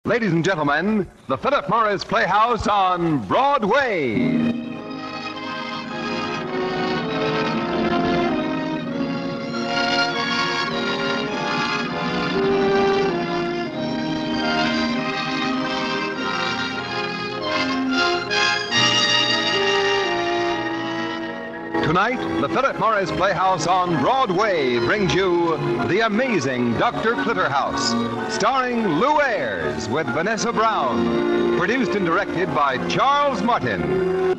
Ladies and gentlemen, the Philip Morris Playhouse on Broadway. Tonight, the Philip Morris Playhouse on Broadway brings you The Amazing Dr. Clitterhouse, starring Lou Ayres with Vanessa Brown, produced and directed by Charles Martin.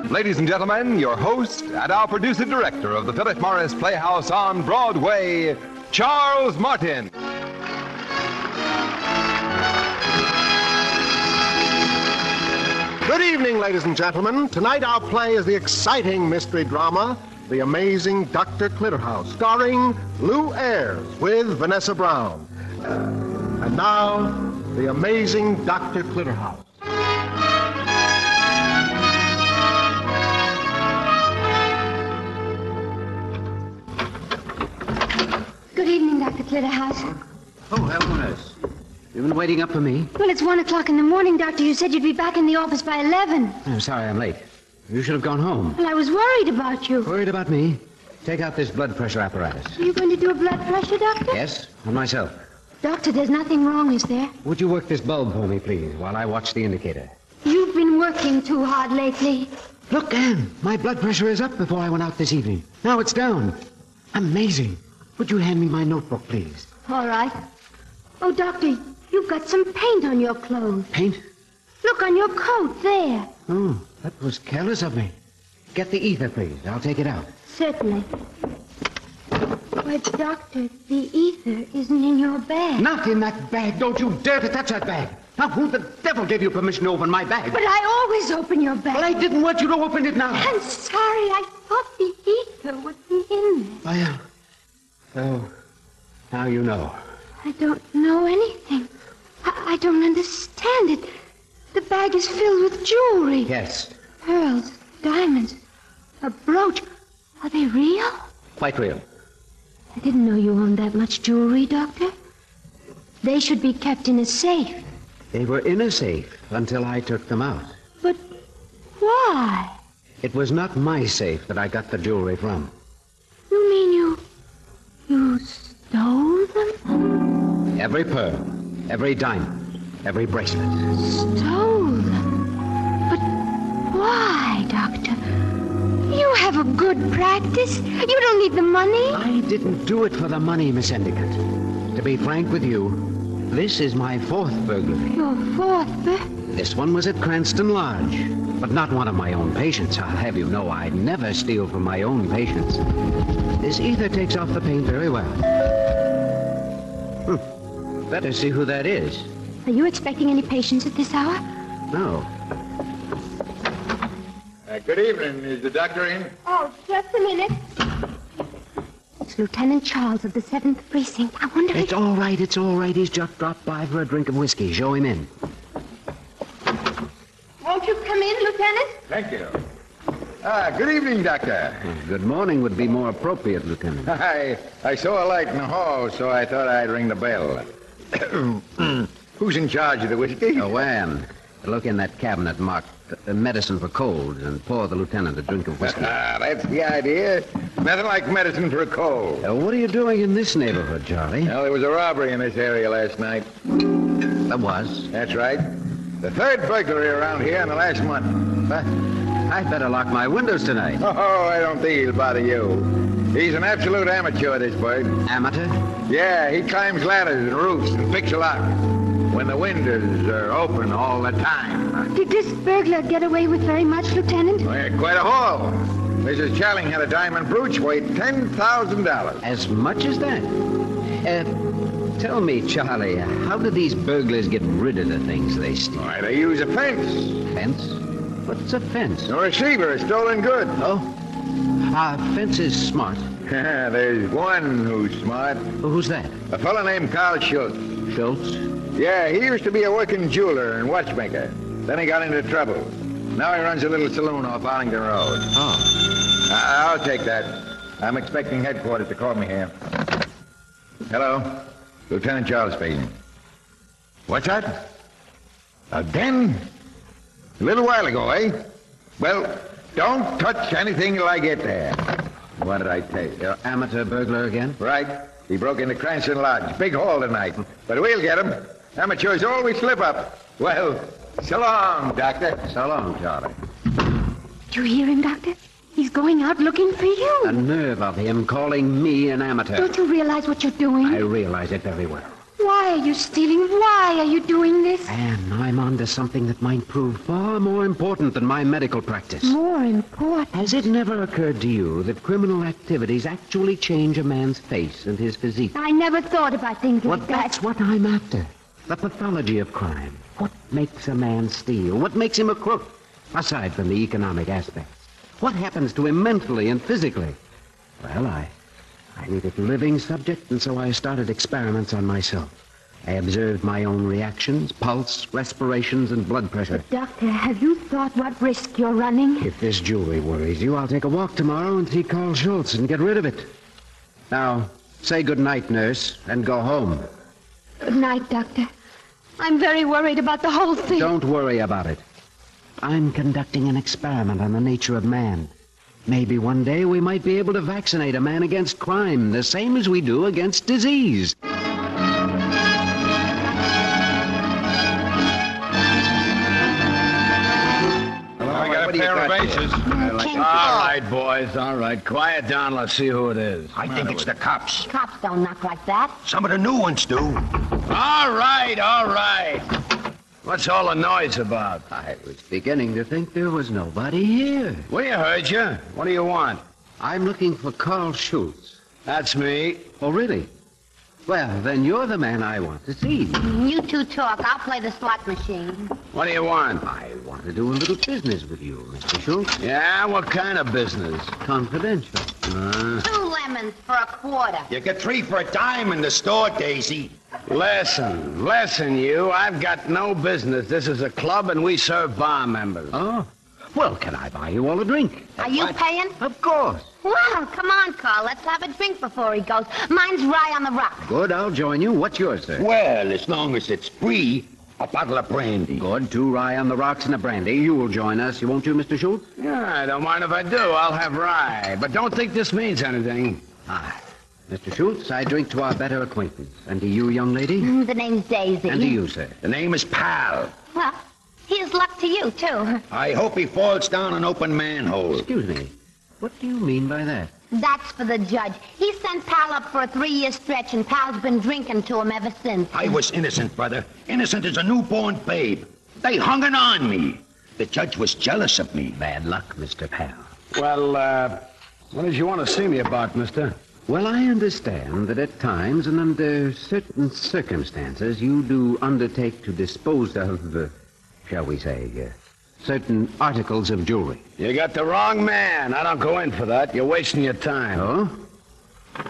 Ladies and gentlemen, your host and our producer-director of the Philip Morris Playhouse on Broadway, Charles Martin. Good evening, ladies and gentlemen. Tonight our play is the exciting mystery drama, The Amazing Dr. Clitterhouse, starring Lou Ayres with Vanessa Brown. And now, The Amazing Dr. Clitterhouse. Good evening, Dr. Clitterhouse. Oh, hello, nurse. You've been waiting up for me? Well, it's 1 o'clock in the morning, Doctor. You said you'd be back in the office by 11. I'm sorry I'm late. You should have gone home. Well, I was worried about you. Worried about me? Take out this blood pressure apparatus. Are you going to do a blood pressure, Doctor? Yes, on myself. Doctor, there's nothing wrong, is there? Would you work this bulb for me, please, while I watch the indicator? You've been working too hard lately. Look, Anne, my blood pressure is up before I went out this evening. Now it's down. Amazing. Would you hand me my notebook, please? All right. Oh, Doctor, you've got some paint on your clothes. Paint? Look, on your coat, there. Oh, that was careless of me. Get the ether, please. I'll take it out. Certainly. Why, Doctor, the ether isn't in your bag. Not in that bag. Don't you dare to touch that bag. Now, who the devil gave you permission to open my bag? But I always open your bag. Well, I didn't want you to open it now. I'm sorry. I thought the ether would be in there. Oh, now you know. I don't know anything. I don't understand it. The bag is filled with jewelry. Yes. Pearls, diamonds, a brooch. Are they real? Quite real. I didn't know you owned that much jewelry, Doctor. They should be kept in a safe. They were in a safe until I took them out. But why? It was not my safe that I got the jewelry from. You mean you stole them? Every pearl, every diamond, every bracelet. Stole them? But why, Doctor? You have a good practice. You don't need the money. I didn't do it for the money, Miss Endicott. To be frank with you, this is my fourth burglary. Your fourth, This one was at Cranston Lodge, but not one of my own patients. I'll have you know I never steal from my own patients. This ether takes off the paint very well. Better see who that is. Are you expecting any patients at this hour? No. Good evening. Is the doctor in? Oh, just a minute. It's Lieutenant Charles of the 7th Precinct. I wonder It's all right, it's all right. He's just dropped by for a drink of whiskey. Show him in. Won't you come in, Lieutenant? Thank you. Good evening, doctor. Good morning would be more appropriate, Lieutenant. I saw a light in the hall, so I thought I'd ring the bell. Who's in charge of the whiskey? Oh, Anne, look in that cabinet marked medicine for colds and pour the lieutenant a drink of whiskey. That's the idea. Nothing like medicine for a cold. What are you doing in this neighborhood, Charlie? Well, there was a robbery in this area last night. There was. That's right. The third burglary around here in the last month. I'd better lock my windows tonight. Oh, I don't think he'll bother you. He's an absolute amateur, this bird. Amateur? Yeah, he climbs ladders and roofs and picks a lock when the windows are open all the time. Did this burglar get away with very much, Lieutenant? Well, quite a haul. Mrs. Challing had a diamond brooch weighed $10,000. As much as that? Tell me, Charlie, how do these burglars get rid of the things they steal? Why, they use a fence. Fence? What's a fence? A receiver of stolen goods. Oh, fence is smart. There's one who's smart. Who's that? A fellow named Carl Schultz. Schultz? Yeah, he used to be a working jeweler and watchmaker. Then he got into trouble. Now he runs a little saloon off Arlington Road. Oh. I'll take that. I'm expecting headquarters to call me here. Hello. Lieutenant Charles speaking. What's that? Again? A little while ago, eh? Well, don't touch anything till I get there. What did I tell you? You're amateur burglar again? Right. He broke into Cranston Lodge. Big haul tonight. But we'll get him. Amateurs always slip up. Well, so long, Doctor. So long, Charlie. Do you hear him, Doctor? He's going out looking for you. The nerve of him calling me an amateur. Don't you realize what you're doing? I realize it very well. Why are you stealing? Why are you doing this? And I'm on to something that might prove far more important than my medical practice. More important? Has it never occurred to you that criminal activities actually change a man's face and his physique? I never thought about things Well, like that. that's what I'm after. The pathology of crime. What makes a man steal? What makes him a crook? Aside from the economic aspects. What happens to him mentally and physically? Well, I needed a living subject, and so I started experiments on myself. I observed my own reactions, pulse, respirations, and blood pressure. Doctor, have you thought what risk you're running? If this jewelry worries you, I'll take a walk tomorrow and see Carl Schultz and get rid of it. Now, say good night, nurse, and go home. Good night, Doctor. I'm very worried about the whole thing. Don't worry about it. I'm conducting an experiment on the nature of man. Maybe one day we might be able to vaccinate a man against crime, the same as we do against disease. I got a pair of aces. All right, boys, all right. Quiet down. Let's see who it is. I think it's the cops. Cops don't knock like that. Some of the new ones do. All right, all right. What's all the noise about? I was beginning to think there was nobody here. We heard you. What do you want? I'm looking for Carl Schultz. That's me. Oh, really? Well, then you're the man I want to see. You two talk. I'll play the slot machine. What do you want? I want to do a little business with you, Mr. Schultz. Yeah, what kind of business? Confidential. 2 lemons for a quarter. You get 3 for a dime in the store, Daisy. Listen, you. I've got no business. This is a club, and we serve bar members. Oh? Well, can I buy you all a drink? Are you paying? Of course. Well, come on, Carl. Let's have a drink before he goes. Mine's rye on the rocks. Good, I'll join you. What's yours, sir? Well, as long as it's free, a bottle of brandy. Good, 2 rye on the rocks and a brandy. You will join us, won't you, Mr. Schultz? Yeah, I don't mind if I do. I'll have rye. But don't think this means anything. Mr. Schultz, I drink to our better acquaintance. And to you, young lady? The name's Daisy. And to you, sir. The name is Pal. Well, here's luck to you, too. I hope he falls down an open manhole. Excuse me. What do you mean by that? That's for the judge. He sent Pal up for a 3-year stretch, and Pal's been drinking to him ever since. I was innocent, brother. Innocent as a newborn babe. They hung it on me. The judge was jealous of me. Bad luck, Mr. Pal. Well, what did you want to see me about, mister? Well, I understand that at times and under certain circumstances you do undertake to dispose of, shall we say, certain articles of jewelry. You got the wrong man. I don't go in for that. You're wasting your time. Oh?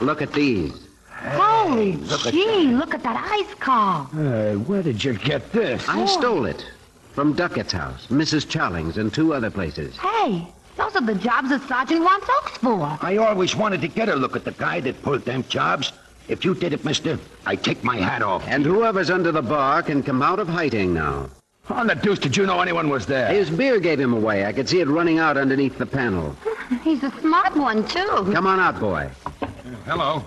Look at these. Holy gee, look at that ice, Carl. Where did you get this? I stole it from Duckett's house, Mrs. Charling's, and 2 other places. Hey, those are the jobs that Sergeant wants Oaks for. I always wanted to get a look at the guy that pulled them jobs. If you did it, mister, I take my hat off. And whoever's under the bar can come out of hiding now. How on the deuce did you know anyone was there? His beer gave him away. I could see it running out underneath the panel. He's a smart one, too. Come on out, boy. Hello.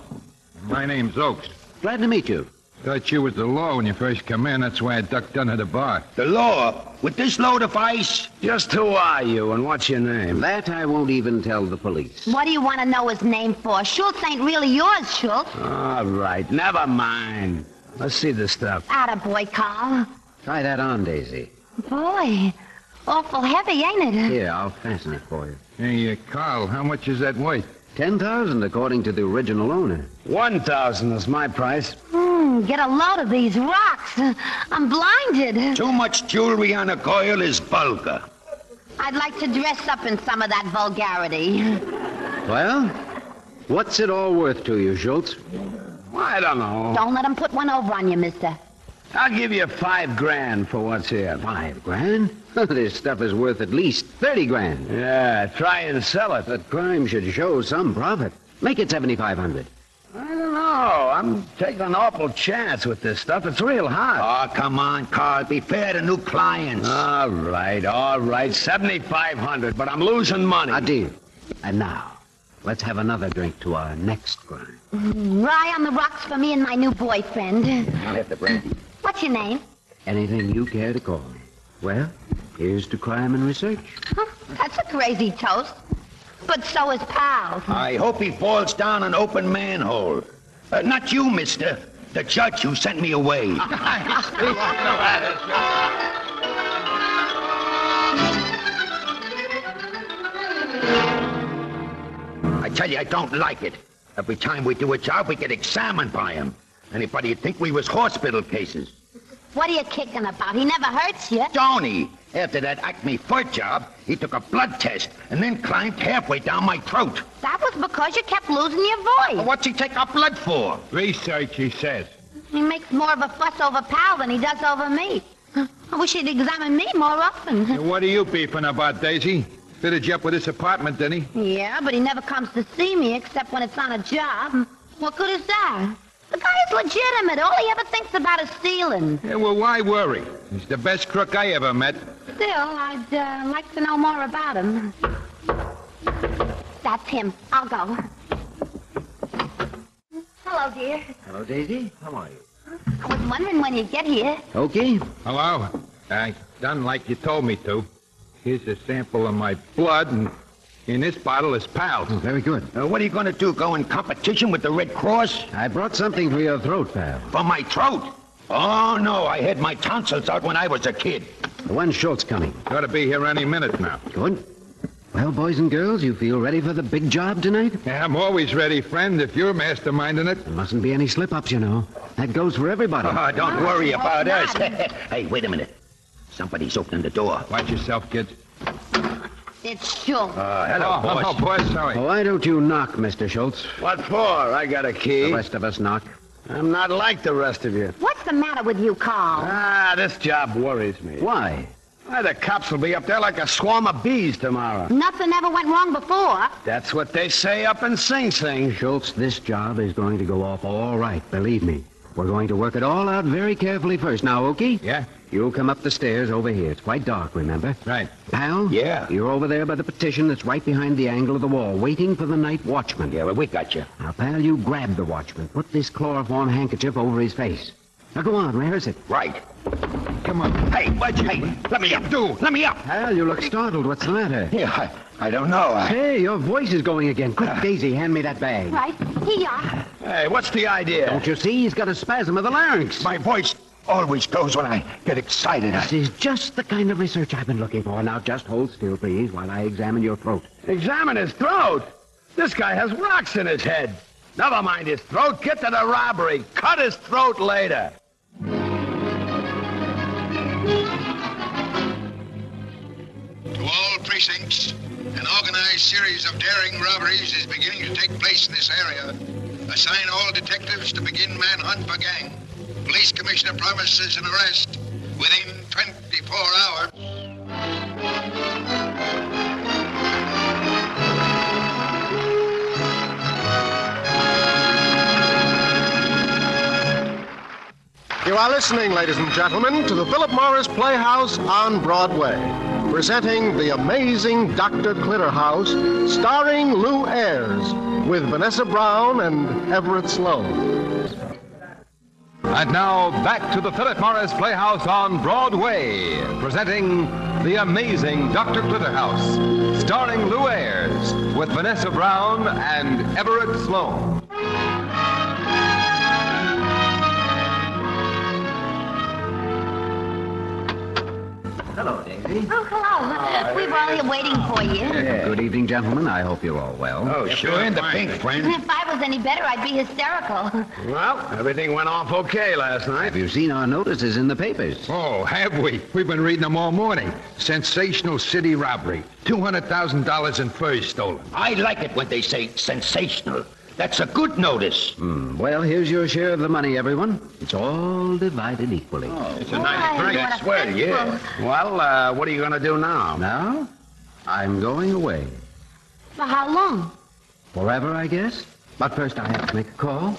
My name's Oakes. Glad to meet you. Thought you was the law when you first come in. That's why I ducked under the bar. The law? With this load of ice? Just who are you and what's your name? That I won't even tell the police. What do you want to know his name for? Schultz ain't really yours, Schultz. All right, never mind. Let's see the stuff. Attaboy, Carl. Try that on, Daisy. Boy, awful heavy, ain't it? Here, I'll fasten it for you. Hey, Carl, how much is that worth? 10,000, according to the original owner. 1,000 is my price. Get a load of these rocks. I'm blinded. Too much jewelry on a coil is vulgar. I'd like to dress up in some of that vulgarity. Well, what's it all worth to you, Schultz? I don't know. Don't let him put one over on you, mister. I'll give you $5,000 for what's here. $5,000? This stuff is worth at least 30 grand. Yeah, try and sell it. But crime should show some profit. Make it 7,500. I don't know. I'm taking an awful chance with this stuff. It's real hot. Oh, come on, Carl. Be fair to new clients. All right. 7,500, but I'm losing money. A deal. And now, let's have another drink to our next crime. Rye on the rocks for me and my new boyfriend. I'll have the brandy. What's your name? Anything you care to call me. Well, here's to crime and research. Huh, that's a crazy toast. But so is Pal. I hope he falls down an open manhole. Not you, mister. The judge who sent me away. I tell you, I don't like it. Every time we do a job, we get examined by him. Anybody'd think we was hospital cases. What are you kicking about? He never hurts you. Don't he? After that Acme foot job, he took a blood test and then climbed halfway down my throat. That was because you kept losing your voice. What's he take our blood for? Research, he says. He makes more of a fuss over Pal than he does over me. I wish he'd examine me more often. What are you beefing about, Daisy? Fitted you up with this apartment, didn't he? Yeah, but he never comes to see me except when it's on a job. What good is that? The guy is legitimate. All he ever thinks about is stealing. Yeah, well, why worry? He's the best crook I ever met. Still, I'd like to know more about him. That's him. I'll go. Hello, dear. Hello, Daisy. How are you? I was wondering when you'd get here. Okay. Hello? I done like you told me to. Here's a sample of my blood, and in this bottle is Pal's. Oh, very good. What are you going to do, go in competition with the Red Cross? I brought something for your throat, pal. For my throat? Oh, no, I had my tonsils out when I was a kid. The one Schultz coming. Ought to be here any minute now. Good. Well, boys and girls, you feel ready for the big job tonight? Yeah, I'm always ready, friend, if you're masterminding it. There mustn't be any slip-ups, you know. That goes for everybody. Oh, don't worry about us. Hey, wait a minute. Somebody's opening the door. Watch yourself, kids. It's Schultz. Hello, boss. Oh, boss, sorry. Why don't you knock, Mr. Schultz? What for? I got a The key. rest of us knock. I'm not like the rest of you. What's the matter with you, Carl? This job worries me. Why? Why, the cops will be up there like a swarm of bees tomorrow. Nothing ever went wrong before. That's what they say up in Sing Sing. Schultz, this job is going to go off all right, believe me. We're going to work it all out very carefully first. Now, Okie? Yeah? You'll come up the stairs over here. It's quite dark, remember? Right. Pal? Yeah? You're over there by the petition that's right behind the angle of the wall, waiting for the night watchman. Yeah, well, we got you. Now, pal, you grab the watchman. Put this chloroform handkerchief over his face. Now, go on, rehearse it. Right. Come on. Hey, let me up. Let me up. Pal, you look startled. What's the matter? Yeah, I don't know. Hey, your voice is going again. Quick, Daisy, hand me that bag. Right. Here you are. Hey, what's the idea? Don't you see? He's got a spasm of the larynx. My voice always goes when I get excited. This is just the kind of research I've been looking for. Now, just hold still, please, while I examine your throat. Examine his throat. This guy has rocks in his head. Never mind his throat. Get to the robbery. Cut his throat later. To all precincts, an organized series of daring robberies is beginning to take place in this area. Assign all detectives to begin manhunt for gang. Police Commissioner promises an arrest within 24 hours. You are listening, ladies and gentlemen, to the Philip Morris Playhouse on Broadway, presenting The Amazing Dr. Clitterhouse, starring Lou Ayres, with Vanessa Brown and Everett Sloan. And now, back to the Philip Morris Playhouse on Broadway, presenting The Amazing Dr. Clitterhouse, starring Lou Ayres, with Vanessa Brown and Everett Sloan. Hello, Daisy. Oh, hello. We were all here waiting for you. Good evening, gentlemen. I hope you're all well. Oh, sure. In the pink, friend. If I was any better, I'd be hysterical. Well, everything went off okay last night. Have you seen our notices in the papers? Oh, have we? We've been reading them all morning. Sensational city robbery. $200,000 in furs stolen. I like it when they say sensational. That's a good notice. Well, here's your share of the money, everyone. It's all divided equally. It's a nice Boy, drink. what a I swear, yeah. fistful. Well, what are you going to do now? Now, I'm going away. For how long? Forever, I guess. But first, I have to make a call.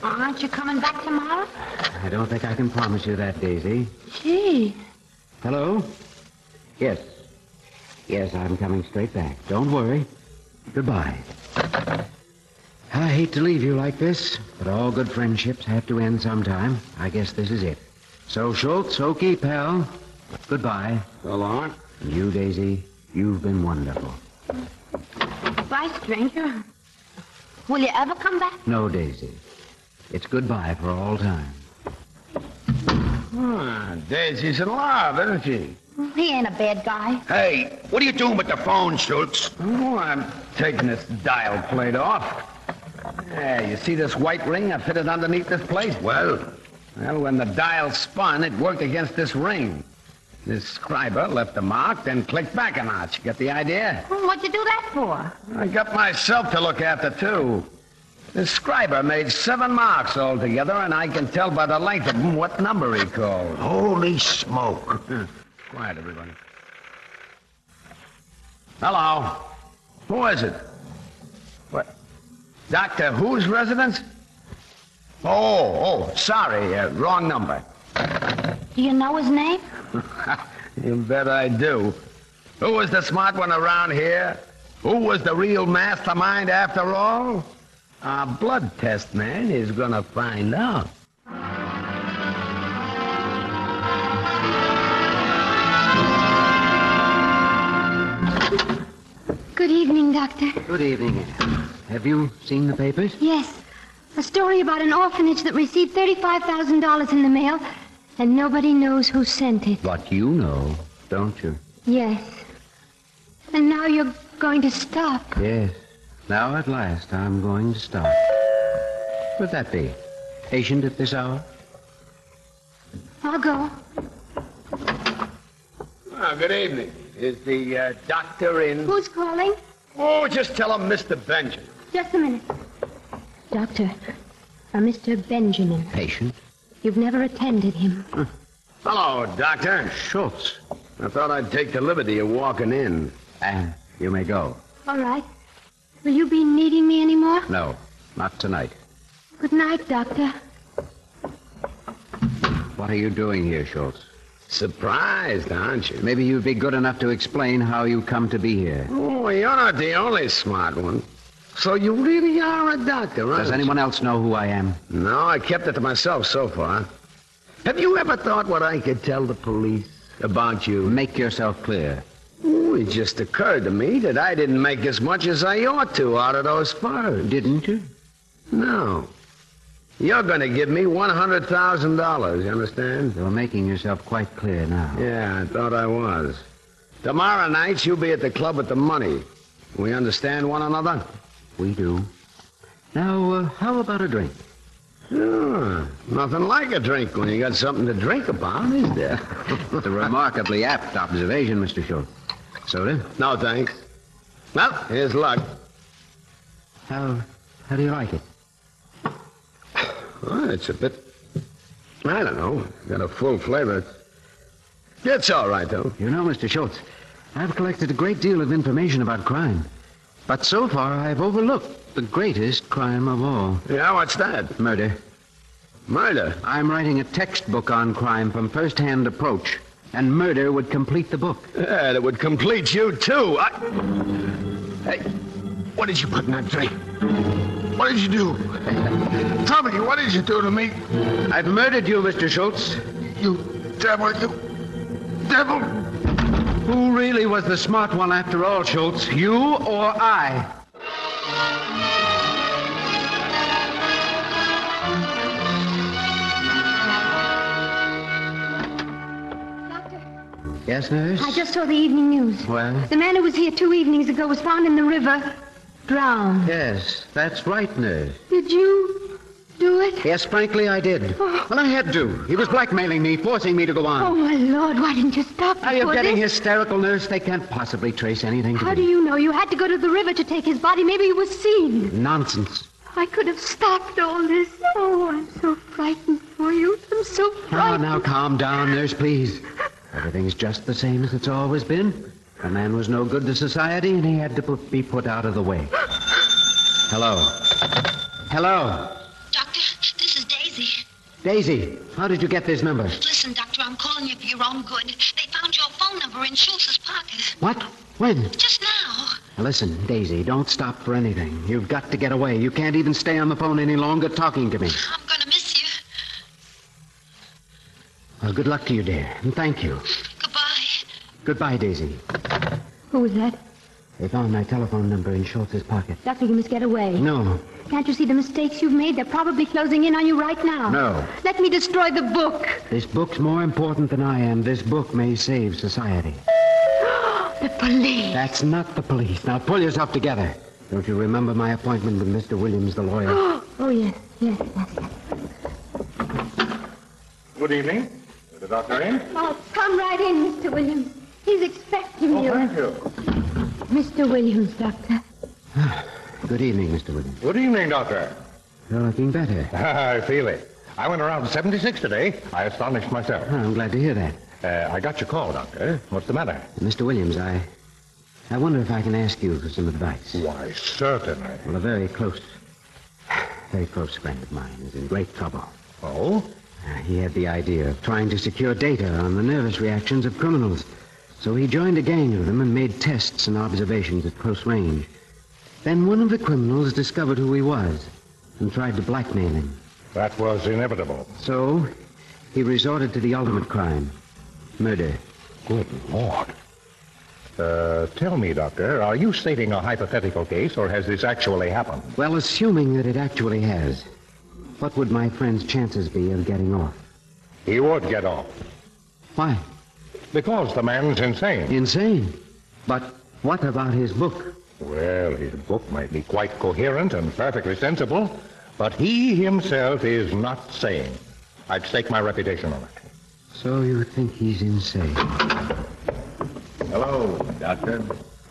Aren't you coming back tomorrow? I don't think I can promise you that, Daisy. Gee. Hello? Yes. Yes, I'm coming straight back. Don't worry. Goodbye. I hate to leave you like this, but all good friendships have to end sometime. I guess this is it. So, Schultz, okay, pal. Goodbye. So long. And you, Daisy, you've been wonderful. Bye, stranger. Will you ever come back? No, Daisy. It's goodbye for all time. Daisy's in love, isn't she? He ain't a bad guy. Hey, what are you doing with the phone, Schultz? Oh, I'm taking this dial plate off. Yeah, you see this white ring I fitted underneath this plate? Well, When the dial spun, it worked against this ring. This scriber left a mark, then clicked back a notch. Get the idea? What'd you do that for? I got myself to look after, too. This scriber made 7 marks altogether, and I can tell by the length of them what number he called. holy smoke. Quiet, everybody. Hello. Who is it? What? Doctor Who's residence? Oh, sorry. Wrong number. Do you know his name? You bet I do. Who was the smart one around here? Who was the real mastermind after all? Our blood test man is gonna find out. Good evening, Doctor. Good evening, Anne. Have you seen the papers? Yes. A story about an orphanage that received $35,000 in the mail, and nobody knows who sent it. But you know, don't you? Yes. And now you're going to stop. Yes. Now, at last, I'm going to stop. Would that be? Patient at this hour? I'll go. Good evening. Is the doctor in? Who's calling? Oh, just tell him Mr. Benjamin. Just a minute. Doctor, Mr. Benjamin. Patient? You've never attended him. Hello, doctor. Schultz. I thought I'd take the liberty of walking in. Anne, you may go. All right. Will you be needing me anymore? No, not tonight. Good night, Doctor. What are you doing here, Schultz? Surprised, aren't you? Maybe you'd be good enough to explain how you come to be here. Oh, you're not the only smart one. So you really are a doctor, aren't Does you? anyone else know who I am? No, I kept it to myself so far. Have you ever thought what I could tell the police about you? Make yourself clear. Oh, it just occurred to me that I didn't make as much as I ought to out of those furs. Didn't you? No. You're going to give me $100,000, you understand? You're making yourself quite clear now. Yeah, I thought I was. Tomorrow night, you'll be at the club with the money. We understand one another? We do. Now, how about a drink? Sure. Nothing like a drink when you got something to drink about, is there? It's a remarkably apt observation, Mr. Schultz. Soda? No, thanks. Well, here's luck. How do you like it? Well, it's a bit, I don't know, got a full flavor. It's all right, though. You know, Mr. Schultz, I've collected a great deal of information about crime. But so far, I've overlooked the greatest crime of all. Yeah, what's that? Murder. Murder? I'm writing a textbook on crime from first-hand approach, and murder would complete the book. Yeah, that would complete you, too. Hey, what did you put in that drink? What did you do? Tell me, what did you do to me? I've murdered you, Mr. Schultz. You devil, you devil. Who really was the smart one after all, Schultz? You or I? Doctor, Yes, nurse? I just saw the evening news. Well? The man who was here 2 evenings ago was found in the river, drowned. Yes, that's right, nurse. Did you do it? Yes, frankly, I did. Oh. Well, I had to. He was blackmailing me, forcing me to go on. Oh, my Lord, why didn't you stop Are you before getting this? hysterical, nurse? They can't possibly trace anything to How me. do you know? You had to go to the river to take his body. Maybe he was seen. Nonsense. I could have stopped all this. Oh, I'm so frightened for you. I'm so frightened. Now, calm down, nurse, please. Everything's just the same as it's always been. The man was no good to society, and he had to be put out of the way. Hello. Hello. This is Daisy. Daisy, how did you get this number? Listen, Doctor, I'm calling you for your own good. They found your phone number in Schultz's pocket. What? When? Just now. Now listen, Daisy, don't stop for anything. You've got to get away. You can't even stay on the phone any longer talking to me. I'm going to miss you. Well, good luck to you, dear, and thank you. Goodbye. Goodbye, Daisy. Who was that? They found my telephone number in Schultz's pocket. Doctor, you must get away. No. Can't you see the mistakes you've made? They're probably closing in on you right now. No. Let me destroy the book. This book's more important than I am. This book may save society. The police. That's not the police. Now pull yourself together. Don't you remember my appointment with Mr. Williams, the lawyer? Oh, yes. Good evening. Is the doctor in? Oh, come right in, Mr. Williams. He's expecting you. Thank you. Mr. Williams, Doctor. Good evening, Mr. Williams. Good evening, Doctor. You're looking better. I feel it. I went around 76 today. I astonished myself. Oh, I'm glad to hear that. I got your call, Doctor. What's the matter? Mr. Williams, I wonder if I can ask you for some advice. Why, certainly. Well, a very close friend of mine is in great trouble. Oh? He had the idea of trying to secure data on the nervous reactions of criminals. So he joined a gang of them and made tests and observations at close range. Then one of the criminals discovered who he was and tried to blackmail him. That was inevitable. So he resorted to the ultimate crime, murder. Good Lord. Tell me, Doctor, are you stating a hypothetical case, or has this actually happened? Well, assuming that it actually has, what would my friend's chances be of getting off? He would get off. Why? Because the man's insane. Insane? But what about his book? Well, his book might be quite coherent and perfectly sensible, but he himself is not sane. I'd stake my reputation on it. So you think he's insane? Hello, Doctor.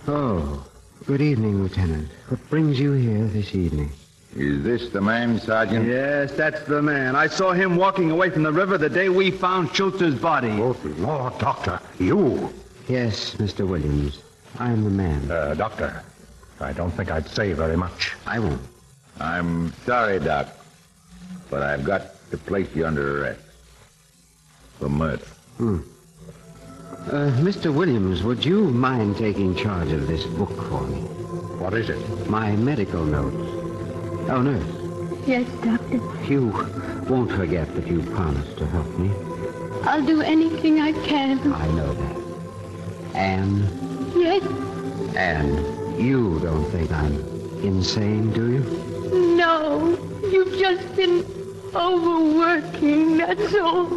Oh, good evening, Lieutenant. What brings you here this evening? Is this the man, Sergeant? Yes, that's the man. I saw him walking away from the river the day we found Schultz's body. Good Lord, Doctor, you. Yes, Mr. Williams. I'm the man. Doctor, I don't think I'd say very much. I won't. I'm sorry, Doc, but I've got to place you under arrest for murder. Mr. Williams, would you mind taking charge of this book for me? What is it? My medical notes. Oh, nurse. Yes, Doctor. You won't forget that you promised to help me. I'll do anything I can. I know that. Anne? Yes? Anne, you don't think I'm insane, do you? No. You've just been overworking, that's all.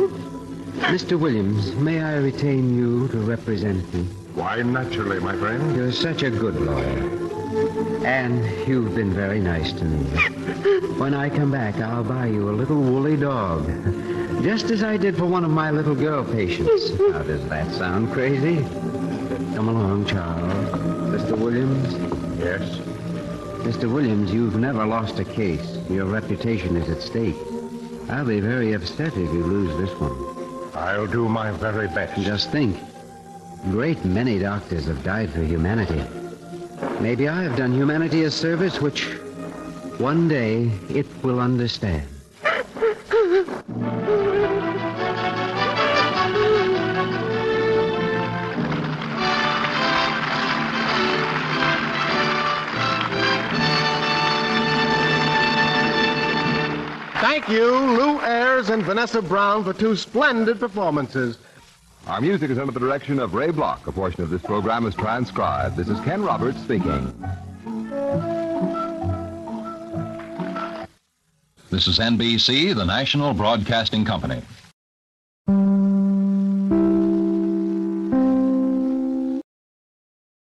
Mr. Williams, may I retain you to represent me? Why, naturally, my friend. You're such a good lawyer. And you've been very nice to me. When I come back, I'll buy you a little woolly dog. Just as I did for one of my little girl patients. How does that sound crazy? Come along, Charles. Mr. Williams? Yes? Mr. Williams, you've never lost a case. Your reputation is at stake. I'll be very upset if you lose this one. I'll do my very best. Just think. A great many doctors have died for humanity. Maybe I have done humanity a service which one day it will understand. Thank you, Lou Ayres and Vanessa Brown, for two splendid performances. Our music is under the direction of Ray Block. A portion of this program is transcribed. This is Ken Roberts speaking. This is NBC, the National Broadcasting Company.